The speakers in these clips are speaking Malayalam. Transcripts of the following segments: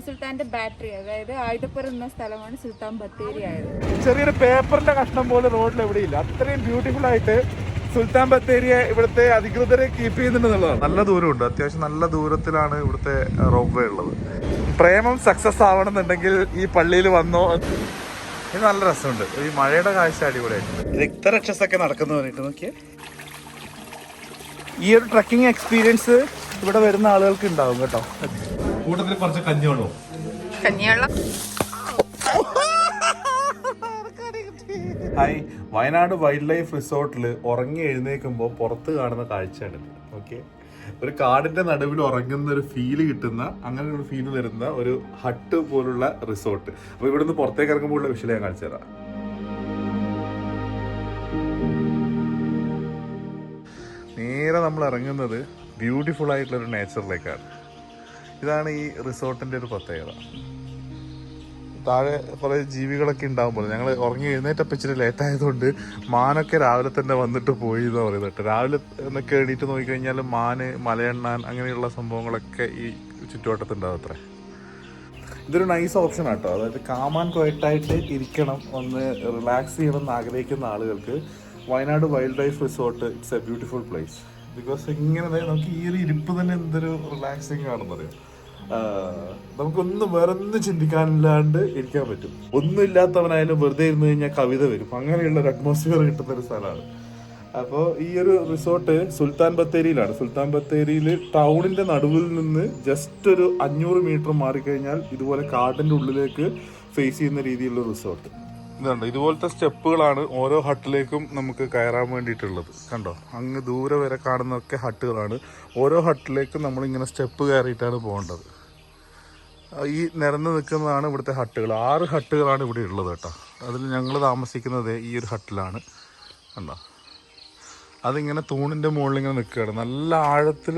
സുൽത്താന്റെ ബാറ്ററി, അതായത് ആയുധപ്പുറം എന്ന സ്ഥലമാണ് സുൽത്താൻ ബത്തേരി ആയത്. ചെറിയൊരു പേപ്പറിന്റെ കഷ്ണം പോലെ റോഡിൽ എവിടെയില്ല. അത്രയും ബ്യൂട്ടിഫുൾ ആയിട്ട് സുൽത്താൻ ബത്തേരിയെ ഇവിടുത്തെ അധികൃതരെ കീപ്പ് ചെയ്യുന്നുണ്ടെന്നുള്ളതാണ്. നല്ല ദൂരമുണ്ട്, അത്യാവശ്യം നല്ല ദൂരത്തിലാണ് ഇവിടുത്തെ റോപ്പ് വേ ഉള്ളത്. പ്രേമം സക്സസ് ആവണമെന്നുണ്ടെങ്കിൽ ഈ പള്ളിയിൽ വന്നോ. ഇത് നല്ല രസമുണ്ട്. ഈ മഴയുടെ കാഴ്ച അടിപൊളിയായിട്ടുണ്ട്. രക്തരക്ഷസൊക്കെ നടക്കുന്നു പറഞ്ഞിട്ട് നോക്കിയേ. ഈ ഒരു ട്രക്കിംഗ് എക്സ്പീരിയൻസ് ഇവിടെ വരുന്ന ആളുകൾക്ക് ഉണ്ടാവും കേട്ടോ. കൂട്ടത്തിൽ കുറച്ച് കഞ്ഞിവെള്ളം. ഹായ്, വയനാട് വൈൽഡ് ലൈഫ് റിസോർട്ടിൽ ഉറങ്ങി എഴുന്നേൽക്കുമ്പോൾ പുറത്ത് കാണുന്ന കാഴ്ചയാണ്. ഓക്കെ, ഒരു കാടിന്റെ നടുവിൽ ഉറങ്ങുന്ന ഒരു ഫീല് കിട്ടുന്ന, അങ്ങനെ ഒരു ഫീല് തരുന്ന ഒരു ഹട്ട് പോലുള്ള റിസോർട്ട്. അപ്പൊ ഇവിടുന്ന് പുറത്തേക്ക് ഇറങ്ങുമ്പോഴുള്ള വിഷയം ഞാൻ കാണിച്ചു തരാം. നേരെ നമ്മൾ ഇറങ്ങുന്നത് ബ്യൂട്ടിഫുൾ ആയിട്ടുള്ള ഒരു നേച്ചറിലേക്കാണ്. ഇതാണ് ഈ റിസോർട്ടിന്റെ ഒരു പ്രത്യേകത. താഴെ കുറേ ജീവികളൊക്കെ ഉണ്ടാകുമ്പോൾ ഞങ്ങൾ ഉറങ്ങി എഴുന്നേറ്റപ്പോൾ ഇച്ചിരി ലേറ്റ് ആയതുകൊണ്ട് മാനൊക്കെ രാവിലെ തന്നെ വന്നിട്ട് പോയി എന്ന് പറയുന്നത്. രാവിലെ എന്നൊക്കെ എണീറ്റ് നോക്കിക്കഴിഞ്ഞാൽ മാന്, മലയെണ്ണാൻ, അങ്ങനെയുള്ള സംഭവങ്ങളൊക്കെ ഈ ചുറ്റുവട്ടത്തുണ്ടാവും. അത്ര ഇതൊരു നൈസ് ഓപ്ഷൻ ആട്ടോ. അതായത് കാമാൻ ക്വയറ്റായിട്ട് ഇരിക്കണം, ഒന്ന് റിലാക്സ് ചെയ്യണം എന്ന് ആഗ്രഹിക്കുന്ന ആളുകൾക്ക് Wayanad wild life resort it's A beautiful place. Because ഇങ്ങനെ നമുക്ക് ഈ ഒരു ഇരിപ്പ് തന്നെ എന്തൊരു റിലാക്സിങ് ആണെന്ന് അറിയാം. നമുക്കൊന്നും വേറെ ഒന്നും ചിന്തിക്കാനില്ലാണ്ട് ഇരിക്കാൻ പറ്റും. ഒന്നും ഇല്ലാത്തവനായാലും വെറുതെ ഇരുന്ന് കഴിഞ്ഞാൽ കവിത വരും. അങ്ങനെയുള്ള ഒരു അറ്റ്മോസ്ഫിയർ കിട്ടുന്ന ഒരു സ്ഥലമാണ്. അപ്പോൾ ഈ ഒരു റിസോർട്ട് സുൽത്താൻ ബത്തേരിയിലാണ്. സുൽത്താൻ ബത്തേരിയിൽ ടൗണിന്റെ നടുവിൽ നിന്ന് ജസ്റ്റ് ഒരു 500 മീറ്റർ മാറിക്കഴിഞ്ഞാൽ ഇതുപോലെ കാടിന്റെ ഉള്ളിലേക്ക് ഫേസ് ചെയ്യുന്ന രീതിയിലുള്ള റിസോർട്ട്. ഇതുണ്ട്, ഇതുപോലത്തെ സ്റ്റെപ്പുകളാണ് ഓരോ ഹട്ടിലേക്കും നമുക്ക് കയറാൻ വേണ്ടിയിട്ടുള്ളത്. കണ്ടോ, അങ്ങ് ദൂരെ വരെ കാണുന്നതൊക്കെ ഹട്ടുകളാണ്. ഓരോ ഹട്ടിലേക്കും നമ്മളിങ്ങനെ സ്റ്റെപ്പ് കയറിയിട്ടാണ് പോകേണ്ടത്. ഈ നിരന്ന് നിൽക്കുന്നതാണ് ഇവിടുത്തെ ഹട്ടുകൾ. 6 ഹട്ടുകളാണ് ഇവിടെ ഉള്ളത് കേട്ടോ. അതിൽ ഞങ്ങൾ താമസിക്കുന്നത് ഈ ഒരു ഹട്ടിലാണ്. കണ്ടോ, അതിങ്ങനെ തൂണിൻ്റെ മുകളിൽ ഇങ്ങനെ നിൽക്കുകയാണ്. നല്ല ആഴത്തിൽ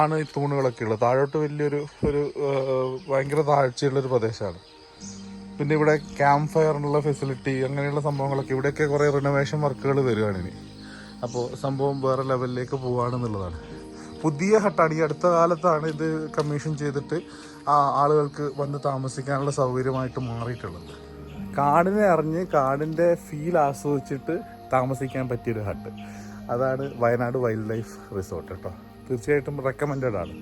ആണ് ഈ തൂണുകളൊക്കെ ഉള്ളത്. താഴോട്ട് വലിയൊരു ഭയങ്കര താഴ്ചയുള്ളൊരു പ്രദേശമാണ്. പിന്നെ ഇവിടെ ക്യാമ്പ് ഫയറിനുള്ള ഫെസിലിറ്റി, അങ്ങനെയുള്ള സംഭവങ്ങളൊക്കെ. ഇവിടെയൊക്കെ കുറേ റിനോവേഷൻ വർക്കുകൾ വരികയാണ് ഇനി. അപ്പോൾ സംഭവം വേറെ ലെവലിലേക്ക് പോവുകയാണെന്നുള്ളതാണ്. പുതിയ ഹട്ടാണ്, ഈ അടുത്ത കാലത്താണ് ഇത് കമ്മീഷൻ ചെയ്തിട്ട് ആളുകൾക്ക് വന്ന് താമസിക്കാനുള്ള സൗകര്യമായിട്ട് മാറിയിട്ടുള്ളത്. കാടിനെ അറിഞ്ഞ് കാടിൻ്റെ ഫീൽ ആസ്വദിച്ചിട്ട് താമസിക്കാൻ പറ്റിയൊരു ഹട്ട്, അതാണ് വയനാട് വൈൽഡ് ലൈഫ് റിസോർട്ട് കേട്ടോ. തീർച്ചയായിട്ടും റെക്കമെൻഡഡ് ആണ്.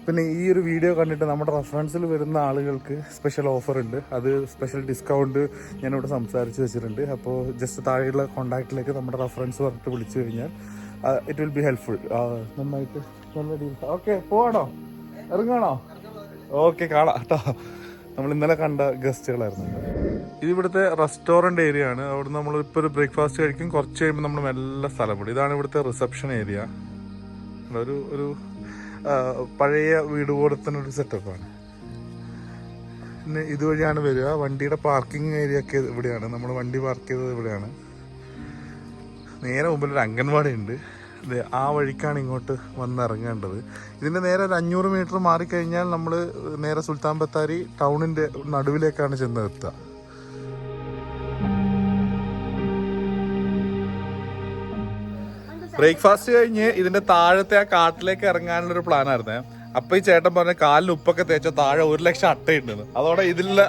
പിന്നെ ഈ ഒരു വീഡിയോ കണ്ടിട്ട് നമ്മുടെ റെഫറൻസിൽ വരുന്ന ആളുകൾക്ക് സ്പെഷ്യൽ ഓഫർ ഉണ്ട്. അത് സ്പെഷ്യൽ ഡിസ്കൗണ്ട് ഞാനിവിടെ സംസാരിച്ച് വെച്ചിട്ടുണ്ട്. അപ്പോൾ ജസ്റ്റ് താഴെയുള്ള കോൺടാക്റ്റിലേക്ക് നമ്മുടെ റെഫറൻസ് പറഞ്ഞിട്ട് വിളിച്ചു കഴിഞ്ഞാൽ ഇറ്റ് വിൽ ബി ഹെൽപ്ഫുൾ. നന്നായിട്ട് നല്ല ഡീൽ. ഓക്കെ, പോവാണോ, ഇറങ്ങാണോ? ഓക്കെ, കാണാം കേട്ടോ. നമ്മൾ ഇന്നലെ കണ്ട ഗസ്റ്റുകളായിരുന്നു. ഇതിവിടുത്തെ റെസ്റ്റോറൻറ്റ് ഏരിയ ആണ്. അവിടെ നമ്മളിപ്പോൾ ഒരു ബ്രേക്ക്ഫാസ്റ്റ് കഴിക്കും. കുറച്ച് കഴിയുമ്പോൾ നമ്മൾ മെല്ലെ സ്ഥലം വിടും. ഇതാണ് ഇവിടുത്തെ റിസപ്ഷൻ ഏരിയ. ഒരു പഴയ വീട് പോലെ തന്നെ ഒരു സെറ്റപ്പാണ്. പിന്നെ ഇതുവഴിയാണ് വരിക. വണ്ടിയുടെ പാർക്കിംഗ് ഏരിയ ഒക്കെ ഇവിടെയാണ്. നമ്മൾ വണ്ടി പാർക്ക് ചെയ്തത് ഇവിടെയാണ്. നേരെ മുമ്പിൽ ഒരു അംഗൻവാടി ഉണ്ട്. ആ വഴിക്കാണ് ഇങ്ങോട്ട് വന്നിറങ്ങേണ്ടത്. ഇതിൻ്റെ നേരെ ഒരു 500 മീറ്റർ മാറിക്കഴിഞ്ഞാൽ നമ്മൾ നേരെ സുൽത്താൻ ബത്തേരി ടൗണിൻ്റെ നടുവിലേക്കാണ് ചെന്ന് എത്തുക. ബ്രേക്ക്ഫാസ്റ്റ് കഴിഞ്ഞ് ഇതിന്റെ താഴത്തെ ആ കാട്ടിലേക്ക് ഇറങ്ങാനുള്ളൊരു പ്ലാനായിരുന്നേ. അപ്പൊ ഈ ചേട്ടൻ പറഞ്ഞ കാലിന് ഉപ്പൊക്കെ തേച്ച താഴെ 1 ലക്ഷം അട്ടയുണ്ടെന്ന്. അതോടെ ഇതിലുള്ള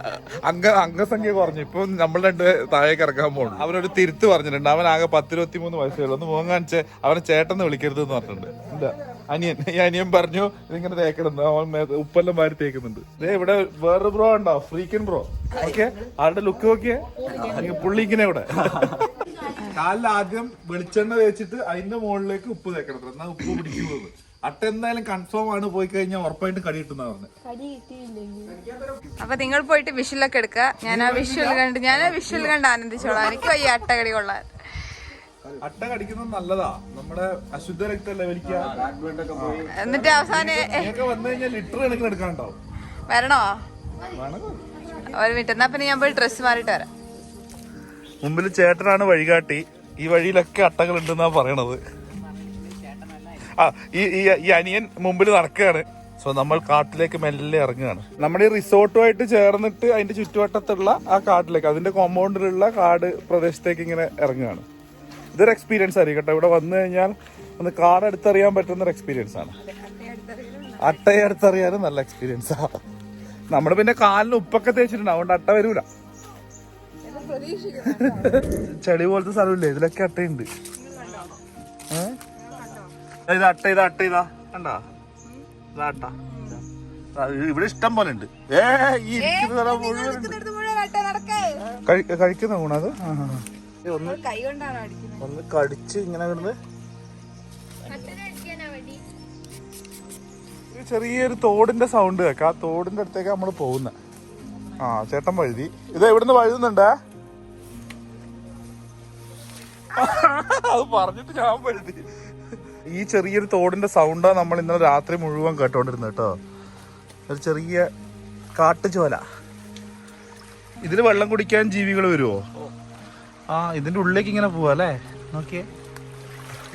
അംഗസംഖ്യ കുറഞ്ഞു. ഇപ്പൊ നമ്മൾ 2 താഴേക്ക് ഇറക്കാൻ പോകണം. അവനൊരു തിരുത്ത് പറഞ്ഞിട്ടുണ്ട്. അവൻ ആകെ 10-23 വയസ്സുള്ളൂ. ഒന്ന് മുഖം കാണിച്ച് അവനെ ചേട്ടന്ന് വിളിക്കരുത് എന്ന് പറഞ്ഞിട്ടുണ്ട്. എന്താ ഈ അനിയൻ പറഞ്ഞു ഇതിങ്ങനെ തേക്കണം. അവൻ ഉപ്പെല്ലാം മാറി തേക്കുന്നുണ്ട്. ഇവിടെ വേറൊരു ബ്രോ ഉണ്ടോ, ഫ്രീക്കൻ ബ്രോ. ഓക്കെ, ആളുടെ ലുക്ക് നോക്കിയേ. പുള്ളിക്കിനെ ഇവിടെ കാലിൽ ആദ്യം വെളിച്ചെണ്ണ തേച്ചിട്ട് അതിന്റെ മുകളിലേക്ക് ഉപ്പ് തേക്കണം. എന്നാ ഉപ്പ് പിടിക്കുന്നത്. അട്ട എന്തായാലും കൺഫേം ആണ്. പോയി കഴിഞ്ഞാൽ ഉറപ്പായിട്ട് കടി കിട്ടുന്ന പറഞ്ഞു. അപ്പൊ നിങ്ങൾ പോയിട്ട് വിഷ്വലൊക്കെ എടുക്കുക. ഞാൻ ആ വിഷ്വൽ കണ്ട് ആനന്ദിച്ചോളാം. എനിക്ക് വയ്യ അട്ട കടി കൊള്ളാൻ. അട്ട കടിക്കുന്നത് നല്ലതാ, നമ്മുടെ അശുദ്ധ രക്തം ലെവലിക്കുക. എന്നിട്ട് അവസാനം വന്നു കഴിഞ്ഞാൽ ലിറ്റർ കണക്കിന് എടുക്കാനുണ്ടാവും. വരണോ? ഒരു മിനിറ്റ്, എന്നാ പിന്നെ ഞാൻ പോയി ഡ്രസ്സ് മാറിയിട്ട് വരാം. മുമ്പിൽ ചേട്ടനാണ് വഴികാട്ടി. ഈ വഴിയിലൊക്കെ അട്ടകൾ ഉണ്ടെന്നാ പറയണത്. ഈ അനിയൻ മുമ്പിൽ നടക്കുകയാണ്. സോ നമ്മൾ കാട്ടിലേക്ക് മെല്ലെ ഇറങ്ങുകയാണ്. നമ്മുടെ ഈ റിസോർട്ടുമായിട്ട് ചേർന്നിട്ട് അതിന്റെ ചുറ്റുവട്ടത്തുള്ള ആ കാട്ടിലേക്ക്, അതിന്റെ കോമ്പൗണ്ടിലുള്ള കാട് പ്രദേശത്തേക്ക് ഇങ്ങനെ ഇറങ്ങുകയാണ്. ഇതൊരു എക്സ്പീരിയൻസ് ആയിരിക്കും കേട്ടോ. ഇവിടെ വന്നു കഴിഞ്ഞാൽ ഒന്ന് കാട് അടുത്തറിയാൻ പറ്റുന്ന ഒരു എക്സ്പീരിയൻസ് ആണ്. അട്ടയെ അടുത്തറിയാനും നല്ല എക്സ്പീരിയൻസാ. നമ്മള് പിന്നെ കാലിന് ഉപ്പൊക്കെ തേച്ചിട്ടുണ്ട്, അതുകൊണ്ട് അട്ട വരൂല. ചെളി പോലത്തെ സ്ഥലമില്ലേ, ഇതിലൊക്കെ അട്ടയുണ്ട്. ഇത് അട്ട കണ്ടാ അട്ട ഇവിടെ ഇഷ്ടം പോലെ ഉണ്ട്. ഈ ഇരിക്കുന്ന സ്ഥലം മുഴുവൻ കഴിക്കുന്ന ഗുണത്. ഒന്ന് കടിച്ച് ഇങ്ങനെ കിടന്ന് ചെറിയൊരു തോടിന്റെ സൗണ്ട് കേൾക്കാം. ആ തോടിന്റെ അടുത്തേക്ക് നമ്മള് പോകുന്ന. ആ ചേട്ടൻ വഴുതി. ഇത് എവിടുന്ന് വഴുതുന്നുണ്ടേ? അത് പറഞ്ഞിട്ട് ഞാൻ വഴുതി. ഈ ചെറിയൊരു തോടിന്റെ സൗണ്ടാ നമ്മൾ ഇന്നലെ രാത്രി മുഴുവൻ കേട്ടോണ്ടിരുന്നത് കേട്ടോ. ഒരു ചെറിയ കാട്ടുചോല. ഇതില് വെള്ളം കുടിക്കാൻ ജീവികൾ വരുമോ? ആ ഇതിന്റെ ഉള്ളിലേക്ക് ഇങ്ങനെ പോവാ അല്ലേ? നോക്കിയേ,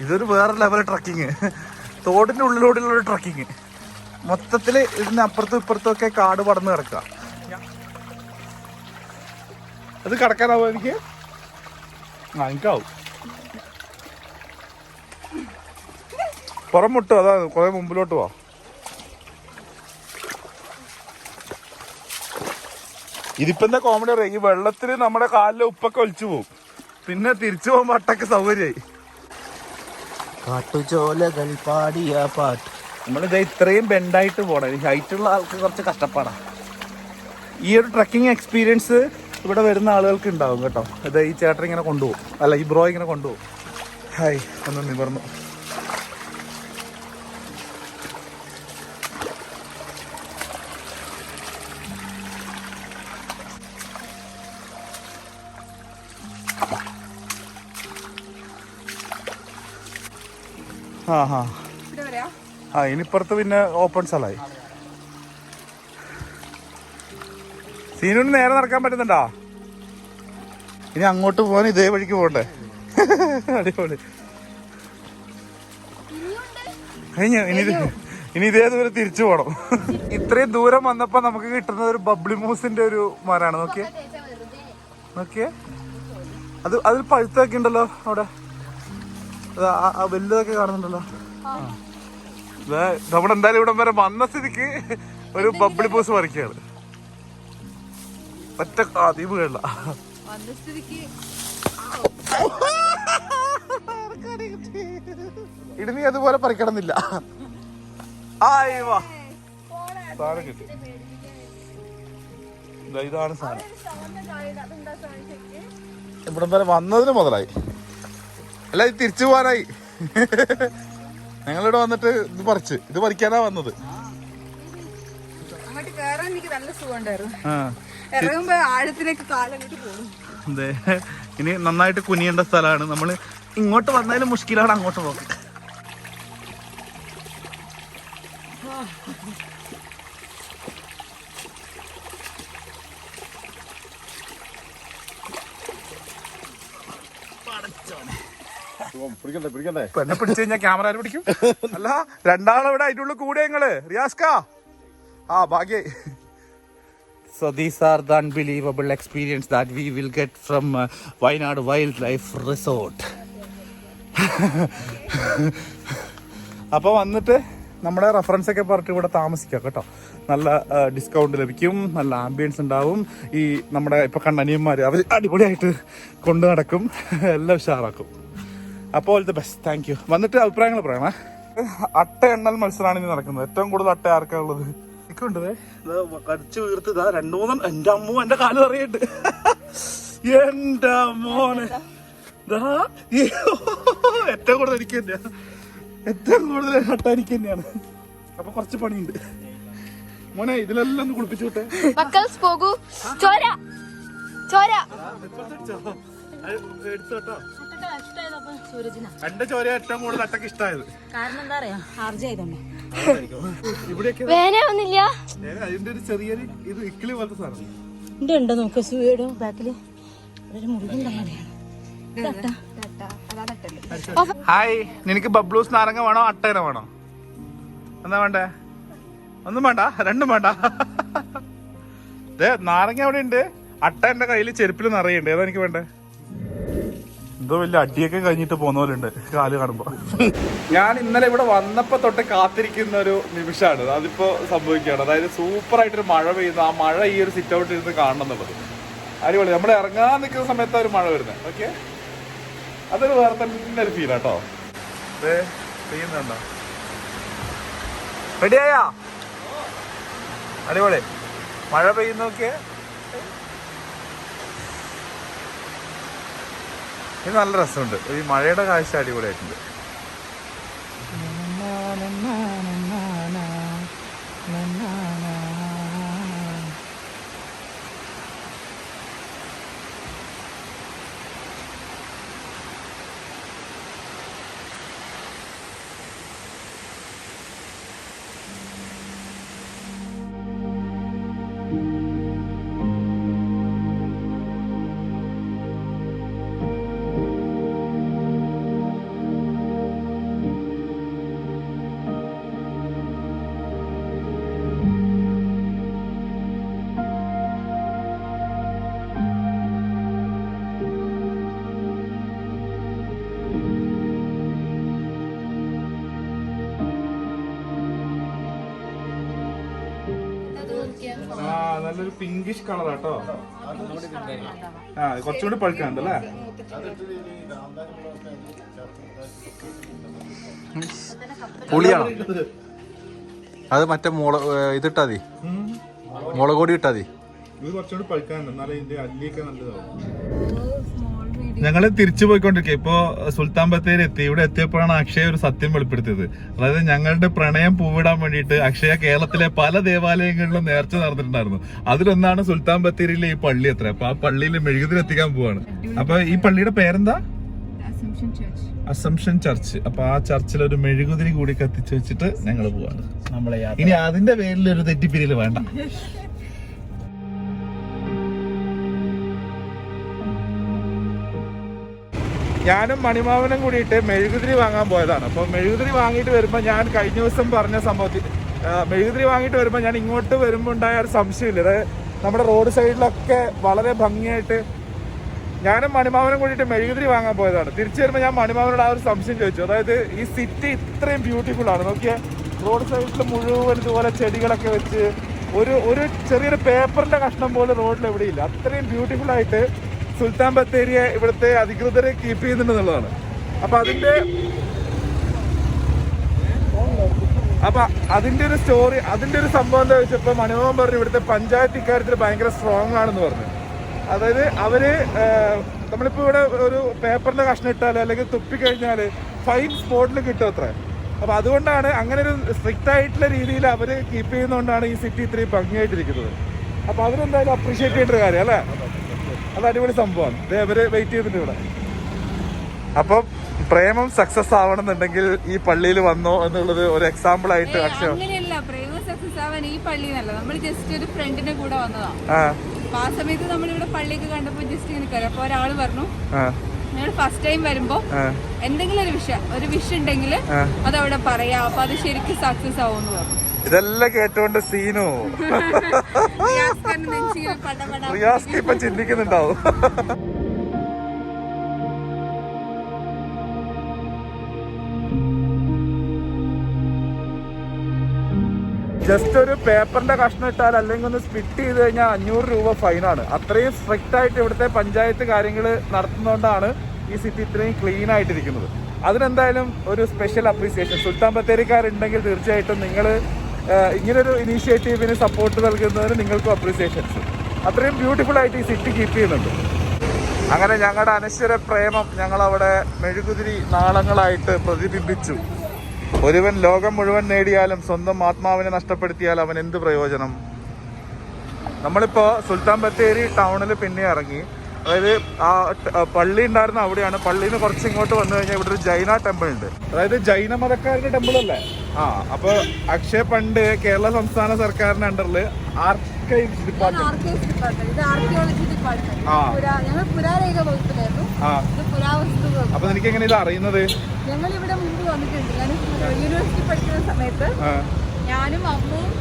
ഇതൊരു വേറെ ലെവൽ ട്രക്കിങ്. തോടിന്റെ ഉള്ളിലൂടെയുള്ള ഒരു ട്രക്കിങ്. മൊത്തത്തില് ഇതിന് അപ്പുറത്തും ഇപ്പുറത്തും ഒക്കെ കാട് പടന്ന് കിടക്കുക. അത് കിടക്കാനാവോ എനിക്ക്? എനിക്കാവും. പുറം മുട്ടും, അതാ കുറെ മുമ്പിലോട്ട് പോവാ. ഇതിപ്പോ എന്താ കോമഡി അറിയാം, ഈ വെള്ളത്തില് നമ്മുടെ കാലിലെ ഉപ്പൊക്കെ ഒലിച്ചു പോകും. പിന്നെ തിരിച്ചു പോകുമ്പോ അട്ടക്ക് സൗകര്യമായി. കാട്ടുചോലകൾ പാടിയ പാട്ട്. നമ്മളിത് ഇത്രയും ബെൻഡായിട്ട് പോകണം. ഹൈറ്റുള്ള ആൾക്ക് കുറച്ച് കഷ്ടപ്പാടാണ്. ഈ ഒരു ട്രക്കിംഗ് എക്സ്പീരിയൻസ് ഇവിടെ വരുന്ന ആളുകൾക്ക് ഉണ്ടാവും കേട്ടോ. ഇത് ഈ ചേട്ടൻ ഇങ്ങനെ കൊണ്ടുപോകും, അല്ല ഈ ബ്രോ ഇങ്ങനെ കൊണ്ടുപോകും. ഹായ്, ഒന്ന് നിവർന്നു. ആ ഇനിപ്പുറത്ത് പിന്നെ ഓപ്പൺ സ്ഥലമായി. സീനുവിന് നേരെ നടക്കാൻ പറ്റുന്നുണ്ടോ? ഇനി അങ്ങോട്ട് പോകാൻ ഇതേ വഴിക്ക് പോകണ്ടേ? അടിപൊളി. കഴിഞ്ഞു. ഇനി ഇതേ ദൂരം തിരിച്ചു പോകണം. ഇത്രയും ദൂരം വന്നപ്പോ നമുക്ക് കിട്ടുന്ന ഒരു ബബ്ലി മൂസിന്റെ ഒരു മരമാണ്. നോക്കിയേ അത് അതിൽ പഴുത്തൊക്കെ ഉണ്ടല്ലോ അവിടെ. വലുതൊക്കെ കാണുന്നുണ്ടല്ലോ. നമ്മളെന്തായാലും ഇവിടെ വരെ വന്ന സ്ഥിതിക്ക് ഒരു ബബ്ലി പൂസ് പറിക്കുകയാണ്. ഒറ്റ ദ്വീപ് കേരള. ഇടുന്നി അതുപോലെ പറിക്കണമെന്നില്ല. സാധനം കിട്ടി. ഇതാണ് സാധനം. ഇവിടം വരെ വന്നതിന് മുതലായി. അല്ല ഇത് തിരിച്ചു പോകാനായി. ഞങ്ങളിവിടെ വന്നിട്ട് ഇത് പറിക്കാനാ വന്നത്. ഇനി നന്നായിട്ട് കുനിയേണ്ട സ്ഥലമാണ്. നമ്മള് ഇങ്ങോട്ട് വന്നാലും മുഷ്കിലാണ് അങ്ങോട്ട് പോകാൻ. എന്നെ പിടിച്ചു കഴിഞ്ഞാൽ ക്യാമറ ആര് പിടിക്കും? അല്ല രണ്ടാളെവിടെ അതിൻ്റെ ഉള്ളിൽ കൂടെ ഞങ്ങള് റിയാസ്കാ. ഭാഗ്യ. So these are the unbelievable experience that we will get from Wayanad Wildlife Resort. അപ്പോൾ വന്നിട്ട് നമ്മുടെ റെഫറൻസ് ഒക്കെ പറഞ്ഞിട്ട് ഇവിടെ താമസിക്കാം കേട്ടോ. നല്ല ഡിസ്കൗണ്ട് ലഭിക്കും, നല്ല ആംബിയൻസ് ഉണ്ടാവും. ഈ നമ്മുടെ ഇപ്പൊ കണ്ണനിയന്മാർ അവർ അടിപൊളിയായിട്ട് കൊണ്ടു നടക്കും, എല്ലാം ഉഷാറാക്കും. അപ്പോൾ all the best. Thank you. വന്നിട്ട് അഭിപ്രായങ്ങൾ പറയണേ. അട്ട എണ്ണൽ മത്സരമാണ് ഇനി നടക്കുന്നത്. ഏറ്റവും കൂടുതൽ അട്ട ആർക്കാ ഉള്ളത്? എനിക്കുണ്ട്. കടിച്ചു വീർത്തതാ 2-3. എന്റെ അമ്മ എന്റെ കാല് അറിയണ്ട്. എന്റെ മോനെ ഏറ്റവും കൂടുതൽ എനിക്ക് തന്നെയാണ്. ഏറ്റവും കൂടുതൽ അട്ട എനിക്ക് തന്നെയാണ്. അപ്പൊ കുറച്ച് പണിയുണ്ട് മോനെ. ഇതിലെല്ലാം ഒന്ന് കുളിപ്പിച്ചു വിട്ടെ. എടുത്തോട്ടോ. എന്റെ ചോര ഏറ്റവും കൂടുതൽ അട്ടക്ക് ഇഷ്ടമായത്. കാരണം എന്താ പറയാ, ഇവിടെയൊക്കെ അതിന്റെ ഒരു ചെറിയൊരു ഇത് ഇക്കിളി പോലത്തെ സാധനം നോക്ക്. ബാക്കില് ഹായ്, നിനക്ക് ബബ്ലൂസ് നാരങ്ങ വേണോ അട്ടേനെ വേണോ? എന്താ വേണ്ടേ? ഒന്നും വേണ്ട, രണ്ടും വേണ്ട. നാരങ്ങ അവിടെ ഉണ്ട്, അട്ട എന്റെ കയ്യിൽ ചെരുപ്പിൽ നിറയുണ്ട്. ഏതാ എനിക്ക് വേണ്ടേ? എന്തോ വലിയ അടിയൊക്കെ കഴിഞ്ഞിട്ട് പോകുന്ന പോലെ ഉണ്ട് കാല് കാണുമ്പോ. ഞാൻ ഇന്നലെ ഇവിടെ വന്നപ്പോ തൊട്ട് കാത്തിരിക്കുന്ന ഒരു നിമിഷമാണ് അതിപ്പോ സംഭവിക്കുകയാണ്. അതായത് സൂപ്പർ ആയിട്ടൊരു മഴ പെയ്യുന്നു. ആ മഴ ഈ ഒരു സിറ്റ് ഔട്ടിൽ ഇരുന്ന് കാണണം എന്നുള്ളത് അടിപൊളി. നമ്മൾ ഇറങ്ങാൻ നിൽക്കുന്ന സമയത്ത് ഒരു മഴ വരുന്നത്. ഓക്കെ, അതൊരു വേറെ തന്നെ ഒരു ഫീലാട്ടോ. അതെ, പെയ്യുന്നുണ്ടോ? റെഡിയായാ? അടിപൊളി മഴ പെയ്യുന്നൊക്കെ. ഇത് നല്ല രസമുണ്ട്. ഈ മഴയുടെ കാഴ്ച അടിപൊളിയായിട്ടുണ്ട്. നല്ലൊരു പിങ്കിഷ് കളറാട്ടോ. കുറച്ചുകൂടി പഴുക്കാണ്ടല്ലേ? പുളിയാണോ അത്? മറ്റേ ഇതിട്ടാ മതി, മുളക് പൊടി ഇട്ടാ മതി. ഇത് കുറച്ചുകൂടി പഴുക്കാനുണ്ട്, എന്നാലും ഇതിന്റെ അല്ലിയൊക്കെ നല്ലതാവും. ഞങ്ങള് തിരിച്ചു പോയിക്കൊണ്ടിരിക്കുക. ഇപ്പൊ സുൽത്താൻ ബത്തേരി എത്തി. ഇവിടെ എത്തിയപ്പോഴാണ് അക്ഷയ ഒരു സത്യം വെളിപ്പെടുത്തിയത്. അതായത് ഞങ്ങളുടെ പ്രണയം പൂവിടാൻ വേണ്ടിയിട്ട് അക്ഷയ കേരളത്തിലെ പല ദേവാലയങ്ങളിലും നേർച്ച നടന്നിട്ടുണ്ടായിരുന്നു. അതിലൊന്നാണ് സുൽത്താൻ ബത്തേരിയിലെ ഈ പള്ളി അത്ര. അപ്പൊ ആ പള്ളിയിൽ മെഴുകുതിരി എത്തിക്കാൻ പോവാണ്. അപ്പൊ ഈ പള്ളിയുടെ പേരെന്താ? Assumption church. അപ്പൊ ആ ചർച്ചിൽ ഒരു മെഴുകുതിരി കൂടി കത്തിച്ച് വെച്ചിട്ട് ഞങ്ങൾ പോവാണ്. ഇനി അതിന്റെ പേരിൽ ഒരു തെറ്റിപ്പിരിയല് വേണ്ട. ഞാനും മണിമാവനും കൂടിയിട്ട് മെഴുകുതിരി വാങ്ങാൻ പോയതാണ്. അപ്പോൾ മെഴുകുതിരി വാങ്ങിയിട്ട് വരുമ്പോൾ ഞാൻ കഴിഞ്ഞ ദിവസം പറഞ്ഞ സംഭവത്തിൽ മെഴുകുതിരി വാങ്ങിയിട്ട് വരുമ്പോൾ ഞാൻ ഇങ്ങോട്ട് വരുമ്പോൾ ഉണ്ടായ ഒരു സംശയമില്ല. അതായത് നമ്മുടെ റോഡ് സൈഡിലൊക്കെ വളരെ ഭംഗിയായിട്ട് ഞാനും മണിമാവനും കൂടിയിട്ട് മെഴുകുതിരി വാങ്ങാൻ പോയതാണ്. തിരിച്ചു വരുമ്പോൾ ഞാൻ മണിമാവനോട് ആ ഒരു സംശയം ചോദിച്ചു. അതായത് ഈ സിറ്റി ഇത്രയും ബ്യൂട്ടിഫുൾ ആണ്. നോക്കിയാൽ റോഡ് സൈഡിൽ മുഴുവൻ ഇതുപോലെ ചെടികളൊക്കെ വെച്ച് ഒരു ചെറിയൊരു പേപ്പറിന്റെ കഷ്ണം പോലെ റോഡിൽ എവിടെയില്ല. അത്രയും ബ്യൂട്ടിഫുൾ ആയിട്ട് സുൽത്താൻ ബത്തേരിയെ ഇവിടുത്തെ അധികൃതരെ കീപ്പ് ചെയ്യുന്നുണ്ടെന്നുള്ളതാണ്. അപ്പൊ അതിന്റെ ഒരു സ്റ്റോറി, അതിന്റെ ഒരു സംഭവം എന്താ വെച്ചപ്പോ മണിമോഹൻ പറഞ്ഞു ഇവിടുത്തെ പഞ്ചായത്ത് ഇക്കാര്യത്തിൽ ഭയങ്കര സ്ട്രോങ് ആണെന്ന് പറഞ്ഞു. അതായത് അവര് നമ്മളിപ്പോ ഇവിടെ ഒരു പേപ്പറിന്റെ കഷ്ണം ഇട്ടാല് അല്ലെങ്കിൽ തുപ്പിക്കഴിഞ്ഞാല് ഫൈൻ സ്പോട്ടിൽ കിട്ടും അത്ര. അപ്പൊ അതുകൊണ്ടാണ് അങ്ങനെ ഒരു സ്ട്രിക്റ്റ് ആയിട്ടുള്ള രീതിയിൽ അവര് കീപ്പ് ചെയ്യുന്നതുകൊണ്ടാണ് ഈ സിറ്റി ഇത്രയും ഭംഗിയായിട്ടിരിക്കുന്നത്. അപ്പൊ അവരെന്തായാലും അപ്രീഷിയേറ്റ് ചെയ്യേണ്ട ഒരു കാര്യം അല്ലേ? അത് അടിപൊളി സംഭവമാണ്. അവര് വെയിറ്റ് ചെയ്തിട്ട് ഇവിടെ. അപ്പം പ്രേമം സക്സസ് ആവണമെന്നുണ്ടെങ്കിൽ ഈ പള്ളിയിൽ വന്നോ എന്നുള്ളത് ഒരു എക്സാമ്പിൾ ആയിട്ട് അക്ഷയ. അങ്ങനെയല്ല, പ്രേമം സക്സസ് ആവാൻ ഈ പള്ളിന്നല്ല, നമ്മൾ ജസ്റ്റ് ഒരു ഫ്രണ്ടിന്റെ കൂടെ വന്നതാ. അപ്പൊ ആ സമയത്ത് നമ്മളിവിടെ പള്ളിയൊക്കെ കണ്ടപ്പോ ജസ്റ്റ് ഇങ്ങനെ കയറി. അപ്പൊ ഒരാള് പറഞ്ഞു നിങ്ങൾ ഫസ്റ്റ് ടൈം വരുമ്പോ എന്തെങ്കിലും ഒരു വിഷ് ഉണ്ടെങ്കിൽ അതവിടെ പറയാം, അപ്പൊ അത് ശരിക്കും സക്സസ് ആവുമെന്ന് പറഞ്ഞു. ഇതെല്ലാം കേട്ടോണ്ട് സീനു റിയാസ്ക്ക് ഇപ്പൊ ചിന്തിക്കുന്നുണ്ടാവും. ജസ്റ്റ് ഒരു പേപ്പറിന്റെ കഷ്ണം ഇട്ടാൽ അല്ലെങ്കിൽ ഒന്ന് സ്പിറ്റ് ചെയ്ത് കഴിഞ്ഞാൽ 500 രൂപ ഫൈനാണ്. അത്രയും സ്ട്രിക്റ്റ് ആയിട്ട് ഇവിടുത്തെ പഞ്ചായത്ത് കാര്യങ്ങൾ നടത്തുന്നതുകൊണ്ടാണ് ഈ സിറ്റി ഇത്രയും ക്ലീൻ ആയിട്ടിരിക്കുന്നത്. അതിനെന്തായാലും ഒരു സ്പെഷ്യൽ അപ്രീസിയേഷൻ. സുൽത്താൻ ബത്തേരിക്കാരുണ്ടെങ്കിൽ തീർച്ചയായിട്ടും നിങ്ങൾ ഇങ്ങനൊരു ഇനീഷ്യേറ്റീവിന് സപ്പോർട്ട് നൽകുന്നതിന് നിങ്ങൾക്കും അപ്രീസിയേഷൻസ്. അത്രയും ബ്യൂട്ടിഫുൾ ആയിട്ട് ഈ സിറ്റി കീപ്പ് ചെയ്യുന്നുണ്ട്. അങ്ങനെ ഞങ്ങളുടെ അനശ്വര പ്രേമം ഞങ്ങളവിടെ മെഴുകുതിരി നാളങ്ങളായിട്ട് പ്രതിബിംബിച്ചു. ഒരുവൻ ലോകം മുഴുവൻ നേടിയാലും സ്വന്തം ആത്മാവിനെ നഷ്ടപ്പെടുത്തിയാൽ അവൻ എന്ത് പ്രയോജനം? നമ്മളിപ്പോ സുൽത്താൻ ബത്തേരി ടൗണിൽ പിന്നെ ഇറങ്ങി. അതായത് ആ പള്ളി ഉണ്ടായിരുന്ന അവിടെയാണ്. പള്ളിയിൽ നിന്ന് കുറച്ച് ഇങ്ങോട്ട് വന്നു കഴിഞ്ഞാൽ ഇവിടെ ഒരു ജൈന ടെമ്പിൾ ഉണ്ട്. അതായത് ജൈന മതക്കാരുടെ ടെമ്പിൾ അല്ലേ? അപ്പൊ അക്ഷയ പണ്ട് കേരള സംസ്ഥാന സർക്കാരിന്റെ അണ്ടറിൽ ആർക്കൈവ്സ് ഡിപ്പാർട്ട്മെന്റ്. അപ്പൊ എനിക്ക് എങ്ങനെ ഇത് അറിയുന്നത്? ഞങ്ങൾ ഇവിടെ മുമ്പ് വന്നിട്ടുണ്ട്. ഞാൻ യൂണിവേഴ്സിറ്റി പഠിക്കുന്ന സമയത്ത് ഞാനും അമ്മയും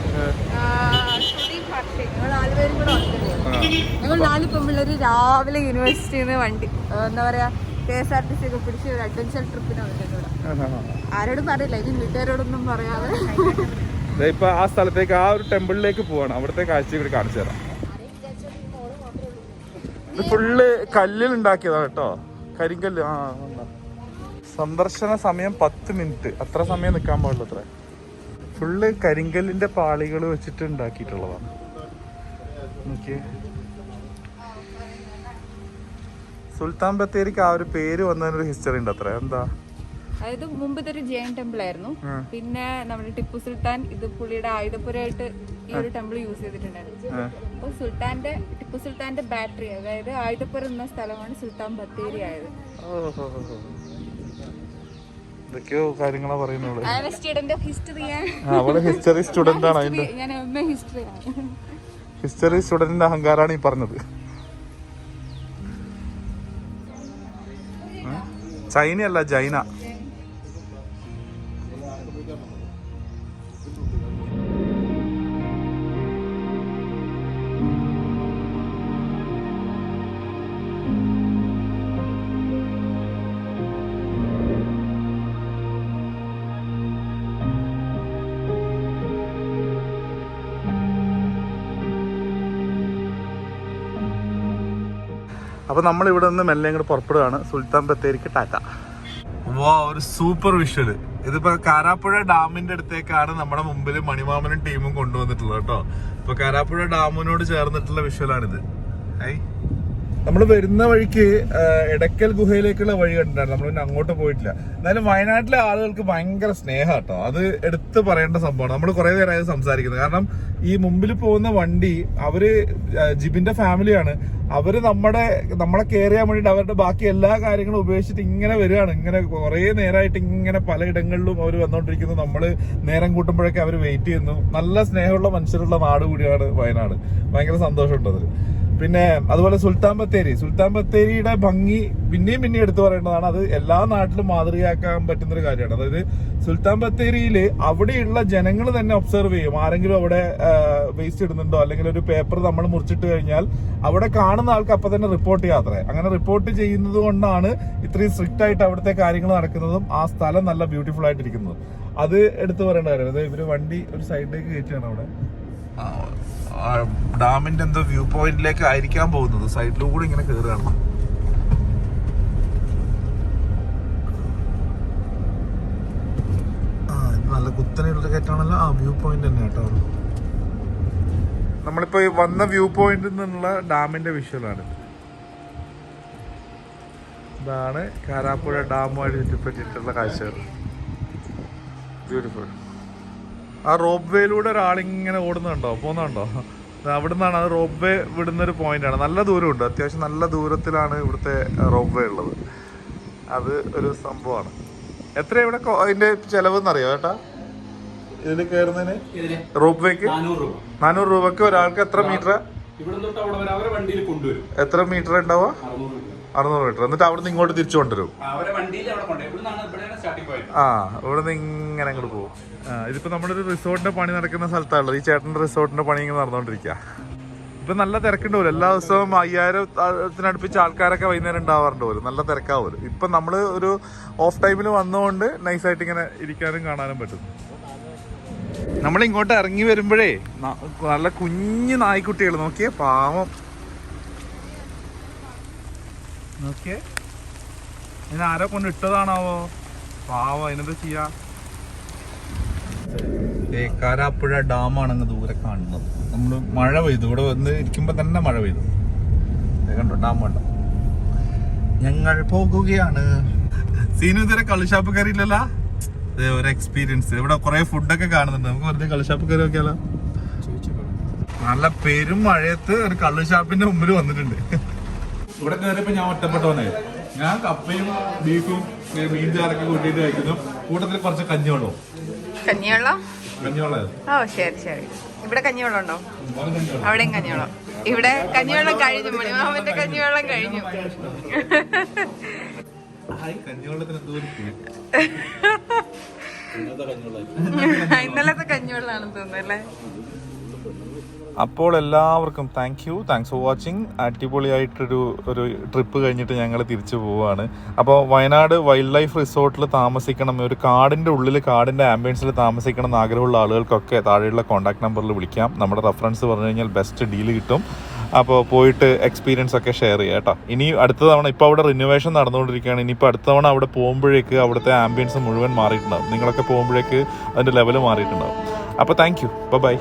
ഞങ്ങൾ 4 പേരും കൂടെ വന്നിട്ടുണ്ട്. ഞങ്ങൾ 4 പെൺപിള്ളേര് രാവിലെ യൂണിവേഴ്സിറ്റിയിൽ നിന്ന് വണ്ടി എന്താ പറയാ KSRTC ഒക്കെ പിടിച്ച് ഒരു അഡ്വഞ്ചർ ട്രിപ്പിന് വന്നിട്ടുണ്ട്. ആരോടും പറയില്ല, ഇനി വീട്ടുകാരോടൊന്നും പറയാതെ ഇപ്പൊ ആ സ്ഥലത്തേക്ക്, ആ ഒരു ടെമ്പിളിലേക്ക് പോവാണ്. അവിടുത്തെ കാഴ്ച കൂടി കാണിച്ചു തരാം. ഇത് ഫുള്ള് കല്ലിൽ ഉണ്ടാക്കിയതാണ് കേട്ടോ, കരിങ്കല്ല്. സന്ദർശന സമയം 10 മിനിറ്റ്, അത്ര സമയം നിൽക്കാൻ പാടില്ല. അത്ര ഫുള്ള് കരിങ്കല്ലിന്റെ പാളികൾ വെച്ചിട്ട് ഉണ്ടാക്കിയിട്ടുള്ളതാണ്. നോക്കിയേ, സുൽത്താൻ ബത്തേരിക്ക് ആ ഒരു പേര് വന്നതിനൊരു ഹിസ്റ്ററി ഉണ്ട് അത്ര. എന്താ? അതായത് മുമ്പ് ഇതൊരു ജൈൻ ടെമ്പിൾ ആയിരുന്നു. പിന്നെ നമ്മുടെ ടിപ്പു സുൽത്താൻ ഇത് പുള്ളിയുടെ ആയുധപുരമായിട്ട് ഈ ഒരു ടെമ്പിൾ യൂസ് ചെയ്തിട്ടുണ്ടായിരുന്നു. അപ്പൊ ടിപ്പു സുൽത്താന്റെ ബാറ്ററി, അതായത് ആയുധപുരം എന്ന സ്ഥലമാണ് സുൽത്താൻ ബത്തേരി ആയത്. എന്തൊക്കെയോ കാര്യങ്ങളാ പറയുന്നുള്ളൂ. അവള് ഹിസ്റ്ററി സ്റ്റുഡന്റ് ആണ്. ഞാൻ ഹിസ്റ്ററിയാണ്. ഹിസ്റ്ററി സ്റ്റുഡന്റിന്റെ അഹങ്കാരാണ് ഈ പറഞ്ഞത്. ചൈനയല്ല, ജൈന. അപ്പൊ നമ്മൾ ഇവിടെ നിന്ന് മെല്ലെ ഇങ്ങോട്ട് പുറപ്പെടുകയാണ്. സുൽത്താൻ ബത്തേരിക്ക് ടാറ്റ. ഒരു സൂപ്പർ വിഷ്വല്. ഇതിപ്പോ കാരാപ്പുഴ ഡാമിന്റെ അടുത്തേക്കാണ് നമ്മുടെ മുമ്പിൽ മണിമാമനും ടീമും കൊണ്ടുവന്നിട്ടുള്ളത് കേട്ടോ. ഇപ്പൊ കാരാപ്പുഴ ഡാമിനോട് ചേർന്നിട്ടുള്ള വിഷ്വലാണിത്. നമ്മൾ വരുന്ന വഴിക്ക് എടക്കൽ ഗുഹയിലേക്കുള്ള വഴി കണ്ടിട്ടാണ്, നമ്മൾ പിന്നെ അങ്ങോട്ട് പോയിട്ടില്ല. എന്നാലും വയനാട്ടിലെ ആളുകൾക്ക് ഭയങ്കര സ്നേഹം കേട്ടോ, അത് എടുത്ത് പറയേണ്ട സംഭവമാണ്. നമ്മൾ കുറെ നേരമായി സംസാരിക്കുന്നത്. കാരണം ഈ മുമ്പിൽ പോകുന്ന വണ്ടി, അവര് ജിബിന്റെ ഫാമിലിയാണ്. അവര് നമ്മളെ കെയർ ചെയ്യാൻ വേണ്ടിയിട്ട് അവരുടെ ബാക്കി എല്ലാ കാര്യങ്ങളും ഉപേക്ഷിച്ചിട്ട് ഇങ്ങനെ വരികയാണ്. ഇങ്ങനെ കുറെ നേരമായിട്ട് ഇങ്ങനെ പലയിടങ്ങളിലും അവർ വന്നോണ്ടിരിക്കുന്നു. നമ്മള് നേരം കൂട്ടുമ്പോഴൊക്കെ അവർ വെയിറ്റ് ചെയ്യുന്നു. നല്ല സ്നേഹമുള്ള മനുഷ്യരുള്ള നാട് കൂടിയാണ് വയനാട്. ഭയങ്കര സന്തോഷമുണ്ടത്. പിന്നെ അതുപോലെ സുൽത്താൻ ബത്തേരിയുടെ ഭംഗി പിന്നെയും എടുത്തു പറയേണ്ടതാണ്. അത് എല്ലാ നാട്ടിലും മാതൃകയാക്കാൻ പറ്റുന്ന ഒരു കാര്യമാണ്. അതായത് സുൽത്താൻ ബത്തേരിയിൽ അവിടെയുള്ള ജനങ്ങൾ തന്നെ ഒബ്സർവ് ചെയ്യും. ആരെങ്കിലും അവിടെ വേസ്റ്റ് ഇടുന്നുണ്ടോ, അല്ലെങ്കിൽ ഒരു പേപ്പർ നമ്മൾ മുറിച്ചിട്ട് കഴിഞ്ഞാൽ അവിടെ കാണുന്ന ആൾക്ക് അപ്പൊ തന്നെ റിപ്പോർട്ട് ചെയ്യാത്രേ. അങ്ങനെ റിപ്പോർട്ട് ചെയ്യുന്നത് കൊണ്ടാണ് ഇത്രയും സ്ട്രിക്റ്റ് ആയിട്ട് അവിടുത്തെ കാര്യങ്ങൾ നടക്കുന്നതും ആ സ്ഥലം നല്ല ബ്യൂട്ടിഫുൾ ആയിട്ടിരിക്കുന്നതും. അത് എടുത്തു പറയേണ്ട കാര്യം. അതായത് ഇവര് വണ്ടി ഒരു സൈഡിലേക്ക് കയറ്റിയാണ് അവിടെ. ഡാമിന്റെ എന്തോ വ്യൂ പോയിന്റിലേക്ക് ആയിരിക്കാൻ പോകുന്നത്. സൈഡിലൂടെ ഇങ്ങനെ കയറുകയാണ്. നല്ല കുത്തനെയുള്ള കയറ്റാണല്ലോ. വ്യൂ പോയിന്റ് തന്നെ കേട്ടോ. നമ്മളിപ്പോ വന്ന വ്യൂ പോയിന്റിൽ നിന്നുള്ള ഡാമിന്റെ വിഷ്വലാണ്. ഇതാണ് കാരാപ്പുഴ ഡാമുമായിട്ട് ചുറ്റിപ്പറ്റിയിട്ടുള്ള കാഴ്ചകൾ. ബ്യൂട്ടിഫുൾ. ആ റോപ്പ് വേയിലൂടെ ഒരാളിങ്ങനെ ഓടുന്നുണ്ടോ, പോകുന്നുണ്ടോ? അവിടെ നിന്നാണ്. അത് റോപ്പ് വേ വിടുന്നൊരു പോയിന്റാണ്. നല്ല ദൂരമുണ്ട്, അത്യാവശ്യം നല്ല ദൂരത്തിലാണ് ഇവിടുത്തെ റോപ്പ് വേ ഉള്ളത്. അത് ഒരു സംഭവമാണ്. എത്ര ഇവിടെ അതിന്റെ ചെലവെന്നറിയോ ചേട്ടാ ഇതിൽ കയറുന്നതിന്? റോപ്പ് വേക്ക് 400 രൂപക്ക് ഒരാൾക്ക് എത്ര മീറ്റർ? എത്ര മീറ്റർ ഉണ്ടാവുക? 600 മീറ്റർ. എന്നിട്ട് അവിടെ നിന്ന് ഇങ്ങോട്ട് തിരിച്ചു കൊണ്ടുവരും. ഇവിടെ നിന്ന് ഇങ്ങനെ അങ്ങോട്ട് പോകും. ഇതിപ്പോ നമ്മുടെ ഒരു റിസോർട്ടിന്റെ പണി നടക്കുന്ന സ്ഥലത്താണുള്ളത്. ഈ ചേട്ടന്റെ റിസോർട്ടിന്റെ പണി ഇങ്ങനെ നടന്നുകൊണ്ടിരിക്കുക. ഇപ്പൊ നല്ല തിരക്കുണ്ടാവില്ല. എല്ലാ ദിവസവും 5000-ത്തിനടുപ്പിച്ച് ആൾക്കാരൊക്കെ വൈകുന്നേരം ഉണ്ടാവാറുണ്ട് പോലും. നല്ല തിരക്കാവുമല്ലോ. ഇപ്പൊ നമ്മള് ഒരു ഓഫ് ടൈമിൽ വന്നുകൊണ്ട് നൈസായിട്ട് ഇങ്ങനെ ഇരിക്കാനും കാണാനും പറ്റും. നമ്മൾ ഇങ്ങോട്ട് ഇറങ്ങി വരുമ്പോഴേ നല്ല കുഞ്ഞു നായ്ക്കുട്ടികൾ നോക്കിയേ, പാവം നോക്കിയേ. ഇതിന് ആരോ കൊണ്ട് ഇട്ടതാണാവോ, പാവം. അതിനെന്താ ചെയ്യാ? കാരാപ്പുഴ ഡാമാണെന്ന് ദൂരെ കാണുന്നത്. നമ്മള് മഴ പെയ്തു, ഇവിടെ വന്ന് ഇരിക്കുമ്പോ തന്നെ മഴ പെയ്തു. കണ്ടോ ഡാം കണ്ടോ? ഞങ്ങൾ പോകുകയാണ്. സീനു ഇതുവരെ കള്ളുഷാപ്പ് കയറിയില്ലല്ലോ. ഒരു എക്സ്പീരിയൻസ്. ഇവിടെ കുറെ ഫുഡൊക്കെ കാണുന്നുണ്ട്. നമുക്ക് വെറുതെ കള്ളുഷാപ്പ് കയറി നോക്കിയാലോ? നല്ല പെരും മഴയത്ത് ഒരു കള്ളുഷാപ്പിന്റെ മുമ്പിൽ വന്നിട്ടുണ്ട്. ഇവിടെ കയറിയപ്പോ ഞാൻ ഒറ്റപ്പെട്ടവനായി. ഞാൻ കപ്പയും ബീഫും മീൻ ചാറൊക്കെ കൂട്ടിയിട്ട് കഴിക്കുന്നു. കൂട്ടത്തിൽ കുറച്ച് കഞ്ഞിവെള്ളവും. കഞ്ഞിവെള്ളം? കഞ്ഞിവെള്ളം. ഓ ശരി ശരി. ഇവിടെ കഞ്ഞിവെള്ളം ഉണ്ടോ? അവിടെയും കഞ്ഞിവെള്ളം. ഇവിടെ കഞ്ഞിവെള്ളം കഴിഞ്ഞു. മണിമാമന്റെ കഞ്ഞിവെള്ളം കഴിഞ്ഞു. ഇന്നലത്തെ കഞ്ഞിവെള്ളാണെന്ന് തോന്നുന്നു അല്ലേ? അപ്പോൾ എല്ലാവർക്കും താങ്ക്സ് ഫോർ വാച്ചിങ്. അടിപൊളിയായിട്ടൊരു ട്രിപ്പ് കഴിഞ്ഞിട്ട് ഞങ്ങൾ തിരിച്ചു പോവുകയാണ്. അപ്പോൾ വയനാട് വൈൽഡ് ലൈഫ് റിസോർട്ടിൽ താമസിക്കണം, ഒരു കാടിൻ്റെ ഉള്ളിൽ കാടിൻ്റെ ആംബിയൻസിൽ താമസിക്കണം എന്ന് ആഗ്രഹമുള്ള ആളുകൾക്കൊക്കെ താഴെയുള്ള കോൺടാക്ട് നമ്പറിൽ വിളിക്കാം. നമ്മുടെ റെഫറൻസ് പറഞ്ഞു കഴിഞ്ഞാൽ ബെസ്റ്റ് ഡീൽ കിട്ടും. അപ്പോൾ പോയിട്ട് എക്സ്പീരിയൻസ് ഒക്കെ ഷെയർ ചെയ്യാം കേട്ടോ. ഇനി അടുത്ത തവണ ഇപ്പോൾ അവിടെ റിനോവേഷൻ നടന്നുകൊണ്ടിരിക്കുകയാണ്. ഇനിയിപ്പോൾ അടുത്ത തവണ അവിടെ പോകുമ്പോഴേക്ക് അവിടുത്തെ ആംബിയൻസ് മുഴുവൻ മാറിയിട്ടുണ്ടാവും. നിങ്ങളൊക്കെ പോകുമ്പോഴേക്ക് അതിൻ്റെ ലെവൽ മാറിയിട്ടുണ്ടാവും. അപ്പോൾ താങ്ക് യു. ബൈ.